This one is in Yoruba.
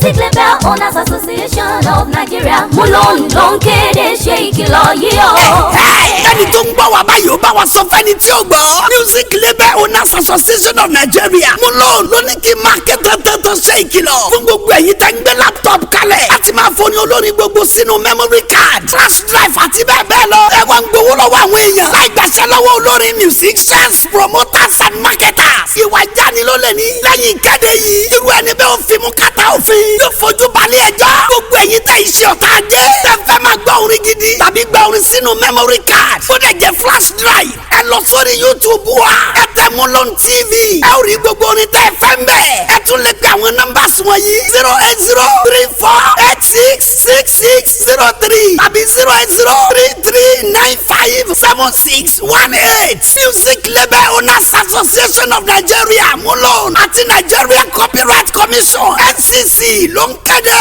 Music Label Owners Association of Nigeria Mulon ló ń kéde ṣe ìkìlọ̀ yìí o. ẹni tó ń gbọ́ wá báyìí ó bá wa sọ fẹ́ni tí ó gbọ́. Music Label Owners Association of Nigeria Mulon ló ní kí máa ké tẹ́tẹ́tẹ́ ṣe ìkìlọ̀ fún gbogbo ẹ̀yin tẹ́ ń gbé laptop kalẹ̀ láti máa foni olórin gbogbo sínú memory card flash drive àti bẹ́ẹ̀ bẹ́ẹ̀ lọ. ẹ wá ń gbowó lọ́wọ́ àwọn èèyàn láì gbàṣẹ lọ́wọ́ olórin musicians promoters and marketers. ìwà ìjánilólè ní lẹ́yìn ìkéde yìí irú ẹni bẹ́ẹ̀ òfin mú kàtà òfin yóò fojú balẹ̀ ẹjọ́. gbogbo ẹ̀yin tẹ́ iṣẹ́ ọ̀tá jẹ́ tẹ́ fẹ́ máa gbọ́ orin gidi tàbí gbọ́ orin sínú memory card ó dẹ̀ jẹ́ flash drive ẹ lọ sórí YouTube wa ẹ tẹ Mulon TV ẹ ò rí gbogbo orin tẹ́ fẹ́ ń bẹ̀. ẹ tún lè pe àwọn nọ́mbà wọ̀nyí 08034866603 tàbí 08033957618. Music Label Owners Association of Nigeria Mulon àti Nigeria Copyright Commission NCC ló ń kéde.